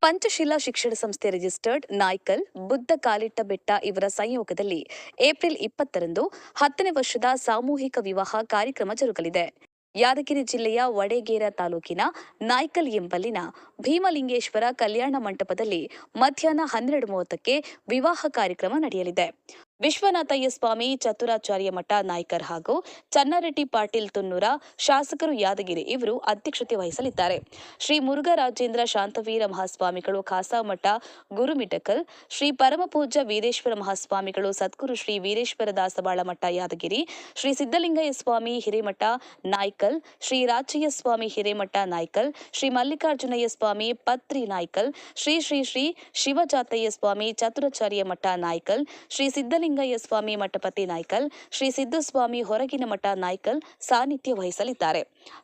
ಪಂಚಶೀಲ ಶಿಕ್ಷಣ ಸಂಸ್ಥೆ ರಿಜಿಸ್ಟರ್ಡ್ ನಾಯ್ಕಲ್ ಬುದ್ಧ ಕಾಲಿಟ್ಟ ಬೆಟ್ಟ ಇವರ ಸಂಯೋಗದಲ್ಲಿ ಏಪ್ರಿಲ್ 20ರಂದು 10ನೇ ವರ್ಷದ ಸಾಮೂಹಿಕ ವಿವಾಹ ಕಾರ್ಯಕ್ರಮ ಜರುಗಲಿದೆ. ಯಾದಗಿರಿ ಜಿಲ್ಲೆಯ ವಡೇಗೇರ ತಾಲೂಕಿನ ನಾಯ್ಕಲ್ ಎಂಬಲ್ಲಿನ ಭೀಮಲಿಂಗೇಶ್ವರ ಕಲ್ಯಾಣ ಮಂಟಪದಲ್ಲಿ ಮಧ್ಯಾಹ್ನ 12:30ಕ್ಕೆ ವಿವಾಹ ಕಾರ್ಯಕ್ರಮ ನಡೆಯಲಿದೆ. ವಿಶ್ವನಾಥಯ್ಯ ಸ್ವಾಮಿ ಚತುರಾಚಾರ್ಯ ಮಠ ನಾಯ್ಕರ್ ಹಾಗೂ ಚನ್ನಾರೆಡ್ಡಿ ಪಾಟೀಲ್ ತುನ್ನೂರ ಶಾಸಕರು ಯಾದಗಿರಿ ಇವರು ಅಧ್ಯಕ್ಷತೆ ವಹಿಸಲಿದ್ದಾರೆ. ಶ್ರೀ ಮುರುಘರಾಜೇಂದ್ರ ಶಾಂತವೀರ ಮಹಾಸ್ವಾಮಿಗಳು ಖಾಸಾಮಠ ಗುರುಮಿಠಕಲ್, ಶ್ರೀ ಪರಮಪೂಜ್ಯ ವೀರೇಶ್ವರ ಮಹಾಸ್ವಾಮಿಗಳು ಸದ್ಗುರು ಶ್ರೀ ವೀರೇಶ್ವರ ದಾಸವಾಳ ಮಠ ಯಾದಗಿರಿ, ಶ್ರೀ ಸಿದ್ದಲಿಂಗಯ್ಯ ಸ್ವಾಮಿ ಹಿರೇಮಠ ನಾಯ್ಕಲ್, ಶ್ರೀ ರಾಚಯ್ಯ ಸ್ವಾಮಿ ಹಿರೇಮಠ ನಾಯ್ಕಲ್, ಶ್ರೀ ಮಲ್ಲಿಕಾರ್ಜುನಯ್ಯ ಸ್ವಾಮಿ ಪತ್ರಿ ನಾಯ್ಕಲ್, ಶ್ರೀ ಶ್ರೀ ಶ್ರೀ ಶಿವಜಾತಯ್ಯ ಸ್ವಾಮಿ ಚತುರಾಚಾರ್ಯ ಮಠ ನಾಯ್ಕಲ್, ಶ್ರೀ ಸಿದ್ದಲಿಂಗಯ್ಯ ಸ್ವಾಮಿ ಮಠಪತಿ ನಾಯ್ಕಲ್, ಶ್ರೀ ಸಿದ್ದುಸ್ವಾಮಿ ಹೊರಗಿನ ಮಠ ನಾಯ್ಕಲ್ ಸಾನ್ನಿಧ್ಯ ವಹಿಸಲಿದ್ದಾರೆ.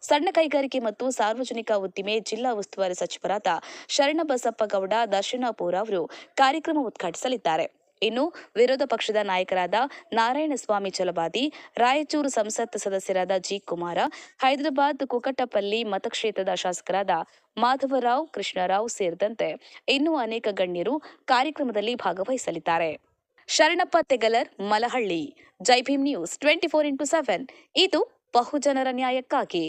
ಸಣ್ಣ ಕೈಗಾರಿಕೆ ಮತ್ತು ಸಾರ್ವಜನಿಕ ಉದ್ದಿಮೆ ಜಿಲ್ಲಾ ಉಸ್ತುವಾರಿ ಸಚಿವರಾದ ಶರಣಬಸಪ್ಪ ಗೌಡ ದರ್ಶನಾಪುರ ಅವರು ಕಾರ್ಯಕ್ರಮ ಉದ್ಘಾಟಿಸಲಿದ್ದಾರೆ. ಇನ್ನು ವಿರೋಧ ಪಕ್ಷದ ನಾಯಕರಾದ ನಾರಾಯಣಸ್ವಾಮಿ ಚಲಬಾದಿ, ರಾಯಚೂರು ಸಂಸತ್ ಸದಸ್ಯರಾದ ಜಿ. ಕುಮಾರ, ಹೈದರಾಬಾದ್ ಕುಕಟಪಲ್ಲಿ ಮತಕ್ಷೇತ್ರದ ಶಾಸಕರಾದ ಮಾಧವರಾವ್, ಕೃಷ್ಣರಾವ್ ಸೇರಿದಂತೆ ಇನ್ನೂ ಅನೇಕ ಗಣ್ಯರು ಕಾರ್ಯಕ್ರಮದಲ್ಲಿ ಭಾಗವಹಿಸಲಿದ್ದಾರೆ. ಶರಣಪ್ಪ ತೆಗಲರ್, ಮಲಹಳ್ಳಿ. ಜೈ ಭೀಮ್ ನ್ಯೂಸ್ 24x7 ಇದು ಬಹುಜನರ ನ್ಯಾಯಕ್ಕಾಗಿ.